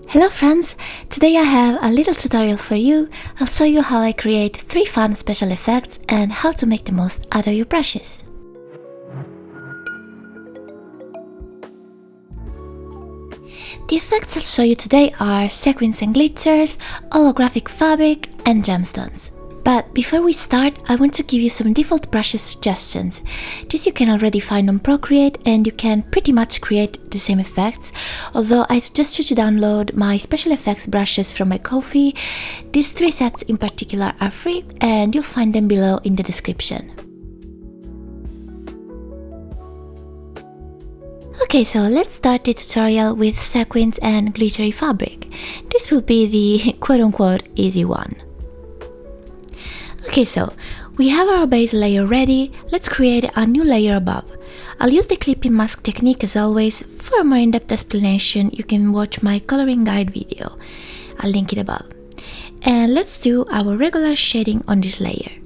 Hello friends! Today I have a little tutorial for you. I'll show you how I create 3 fun special effects and how to make the most out of your brushes. The effects I'll show you today are sequins and glitters, holographic fabric and gemstones. But before we start, I want to give you some default brushes suggestions. This you can already find on Procreate and you can pretty much create the same effects, although I suggest you to download my special effects brushes from my Ko-fi. These 3 sets in particular are free and you'll find them below in the description. Okay, so let's start the tutorial with sequins and glittery fabric. This will be the quote-unquote easy one. Okay, so we have our base layer ready. Let's create a new layer above. I'll use the clipping mask technique as always. For a more in-depth explanation, you can watch my coloring guide video. I'll link it above. And let's do our regular shading on this layer.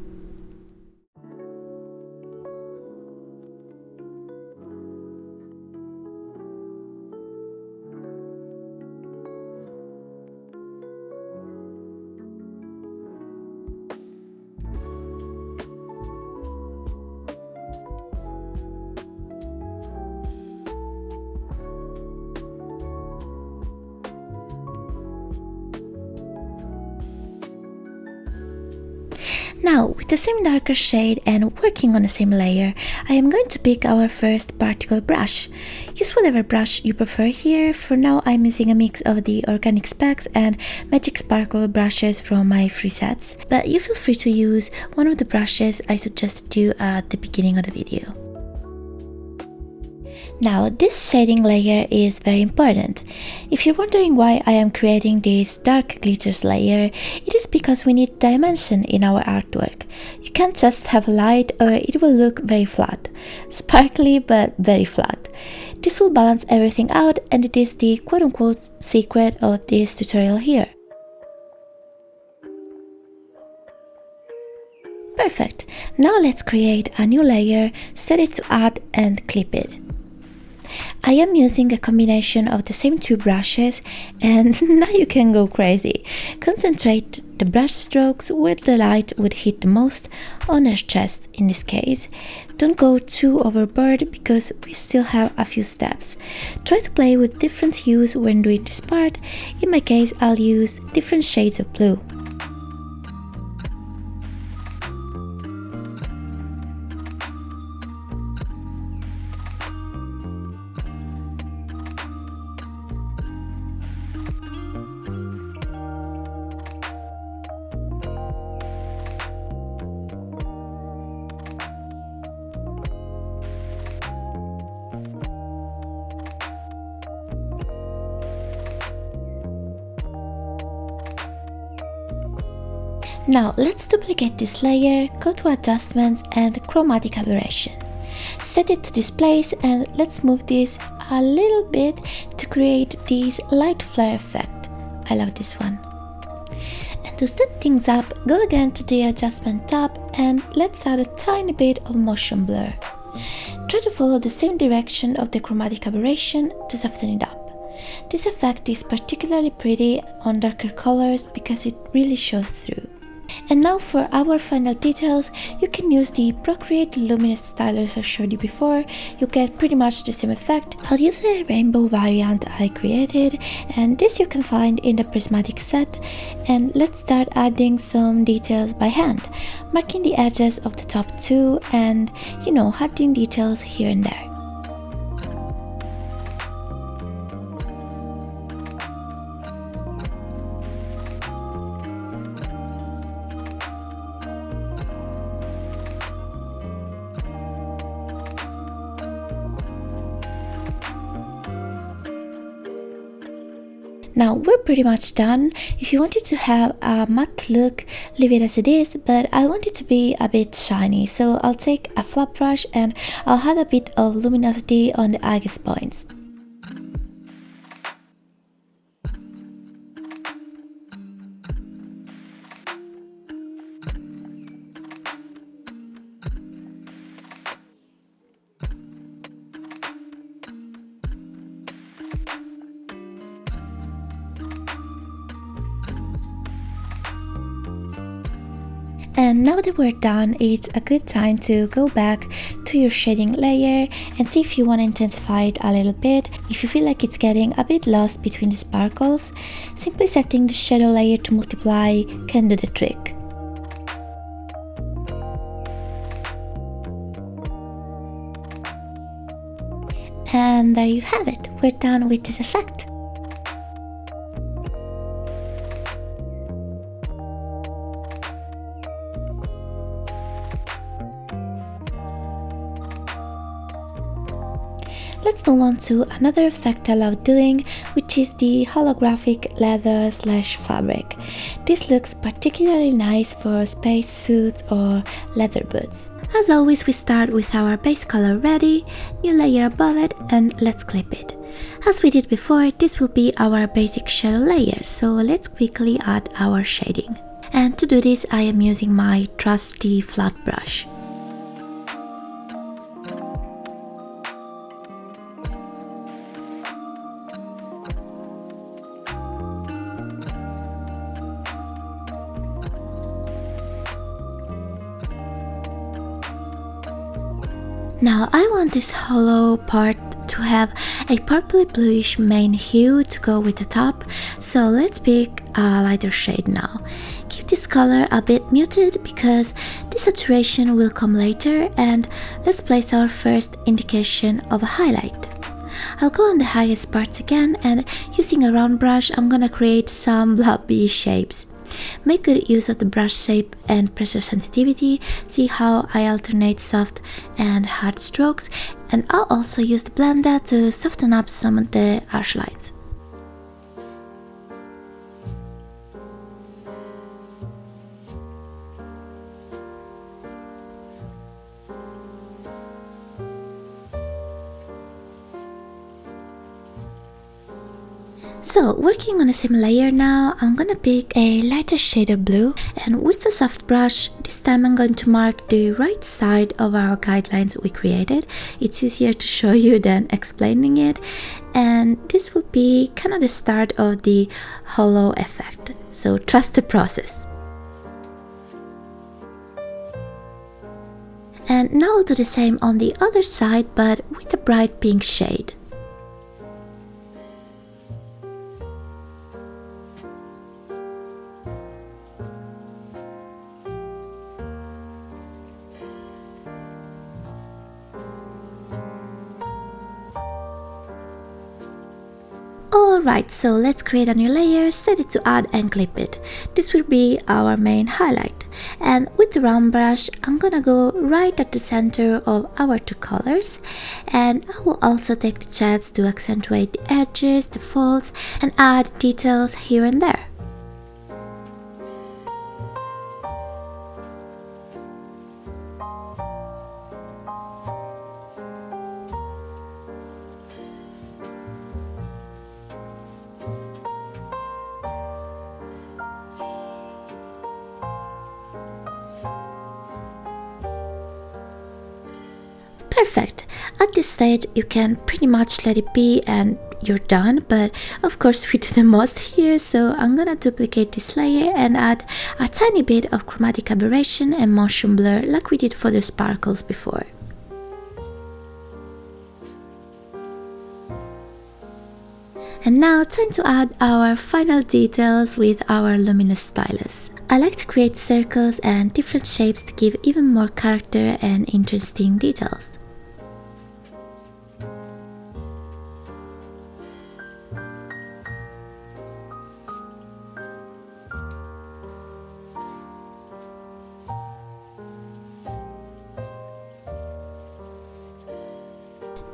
Now, with the same darker shade and working on the same layer, I am going to pick our first particle brush. Use whatever brush you prefer here. For now, I'm using a mix of the Organic Specs and Magic Sparkle brushes from my free sets, but you feel free to use one of the brushes I suggested you at the beginning of the video. Now, this shading layer is very important. If you're wondering why I am creating this dark glitters layer, it is because we need dimension in our artwork. You can't just have light or it will look very flat. Sparkly but very flat. This will balance everything out and it is the quote-unquote secret of this tutorial here. Perfect. Now let's create a new layer, set it to add and clip it. I am using a combination of the same 2 brushes and now you can go crazy. Concentrate the brush strokes where the light would hit the most, on her chest in this case. Don't go too overboard because we still have a few steps. Try to play with different hues when doing this part. In my case, I'll use different shades of blue. Now let's duplicate this layer, go to adjustments and chromatic aberration. Set it to this place and let's move this a little bit to create this light flare effect. I love this one. And to set things up, go again to the adjustment tab and let's add a tiny bit of motion blur. Try to follow the same direction of the chromatic aberration to soften it up. This effect is particularly pretty on darker colors because it really shows through. And now for our final details, you can use the Procreate luminous stylus I showed you before. You get pretty much the same effect. I'll use a rainbow variant I created and this you can find in the prismatic set. And let's start adding some details by hand, marking the edges of the top 2 and adding details here and there. Now we're pretty much done. If you wanted to have a matte look, leave it as it is, but I want it to be a bit shiny, so I'll take a flat brush and I'll add a bit of luminosity on the eyes points. And now that we're done, it's a good time to go back to your shading layer and see if you want to intensify it a little bit. If you feel like it's getting a bit lost between the sparkles, simply setting the shadow layer to multiply can do the trick. And there you have it, we're done with this effect. Let's move on to another effect I love doing, which is the holographic leather / fabric. This looks particularly nice for space suits or leather boots. As always, we start with our base color ready, new layer above it, and let's clip it. As we did before, this will be our basic shadow layer, so let's quickly add our shading. And to do this, I am using my trusty flat brush. Now I want this hollow part to have a purpley bluish main hue to go with the top, so let's pick a lighter shade now. Keep this color a bit muted because the saturation will come later, and let's place our first indication of a highlight. I'll go on the highest parts again, and using a round brush I'm gonna create some blobby shapes. Make good use of the brush shape and pressure sensitivity. See how I alternate soft and hard strokes, and I'll also use the blender to soften up some of the harsh lines. So, working on the same layer now, I'm gonna pick a lighter shade of blue, and with a soft brush, this time I'm going to mark the right side of our guidelines we created. It's easier to show you than explaining it, and this will be kind of the start of the hollow effect, so trust the process. And now I'll do the same on the other side, but with a bright pink shade. Alright, so let's create a new layer, set it to add and clip it. This will be our main highlight. And with the round brush, I'm gonna go right at the center of our two colors. And I will also take the chance to accentuate the edges, the folds, and add details here and there. Perfect. At this stage you can pretty much let it be and you're done, but of course we do the most here, so I'm gonna duplicate this layer and add a tiny bit of chromatic aberration and motion blur like we did for the sparkles before. And now time to add our final details with our luminous stylus. I like to create circles and different shapes to give even more character and interesting details.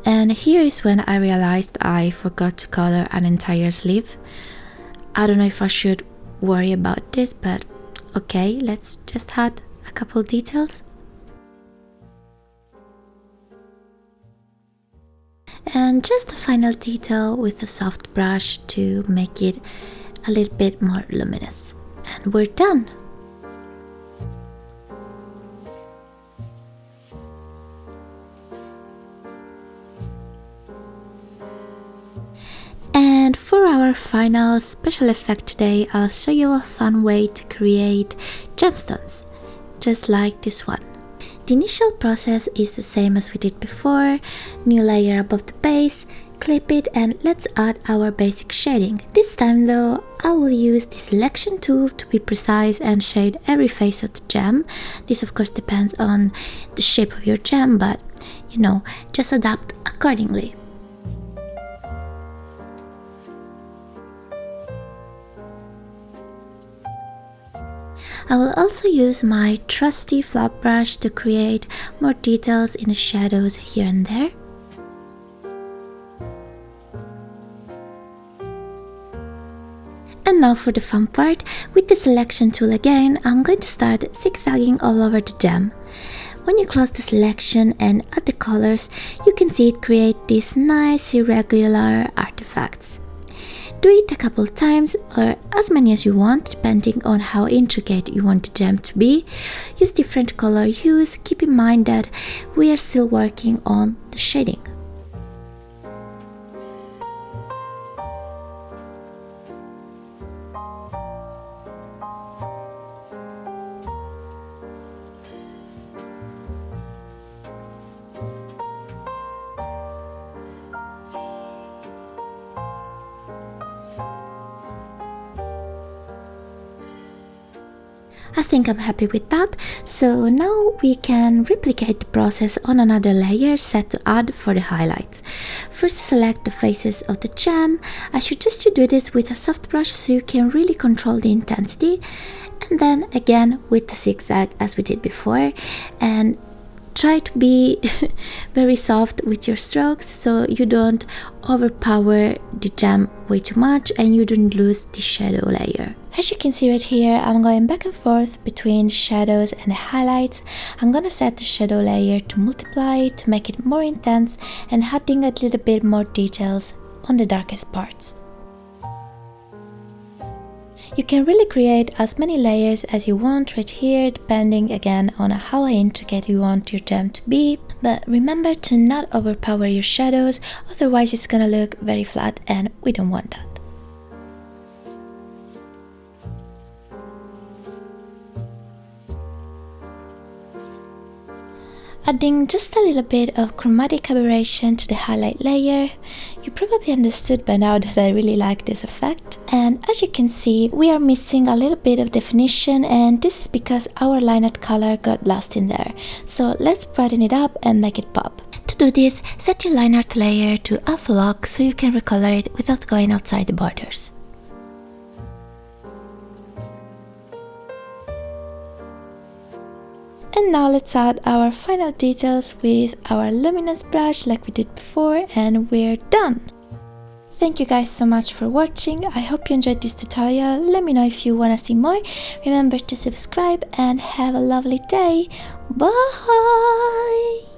And here is when I realized I forgot to color an entire sleeve. I don't know if I should worry about this, but okay, let's just add a couple details. And just a final detail with a soft brush to make it a little bit more luminous. And we're done! And for our final special effect today, I'll show you a fun way to create gemstones. just like this one. The initial process is the same as we did before. New layer above the base, clip it, and let's add our basic shading. This time though, I will use the selection tool to be precise and shade every face of the gem. This of course depends on the shape of your gem, but you know, just adapt accordingly. I will also use my trusty flat brush to create more details in the shadows here and there. And now for the fun part. With the selection tool again, I'm going to start zigzagging all over the gem. When you close the selection and add the colors, you can see it create these nice irregular artifacts. Do it a couple times or as many as you want, depending on how intricate you want the gem to be. Use different color hues, keep in mind that we are still working on the shading. I think I'm happy with that, so now we can replicate the process on another layer set to add for the highlights. First select the faces of the gem. I suggest you do this with a soft brush so you can really control the intensity, and then again with the zigzag as we did before, and try to be very soft with your strokes so you don't overpower the gem way too much and you don't lose the shadow layer. As you can see right here, I'm going back and forth between the shadows and the highlights. I'm gonna set the shadow layer to multiply to make it more intense and adding a little bit more details on the darkest parts. You can really create as many layers as you want right here, depending again on how intricate you want your gem to be. But remember to not overpower your shadows, otherwise it's gonna look very flat and we don't want that. Adding just a little bit of chromatic aberration to the highlight layer. You probably understood by now that I really like this effect. And as you can see, we are missing a little bit of definition, and this is because our lined color got lost in there. So let's brighten it up and make it pop. To do this, set your line art layer to alpha lock so you can recolor it without going outside the borders. And now let's add our final details with our luminous brush like we did before, and we're done! Thank you guys so much for watching. I hope you enjoyed this tutorial. Let me know if you wanna see more. Remember to subscribe and have a lovely day. Bye!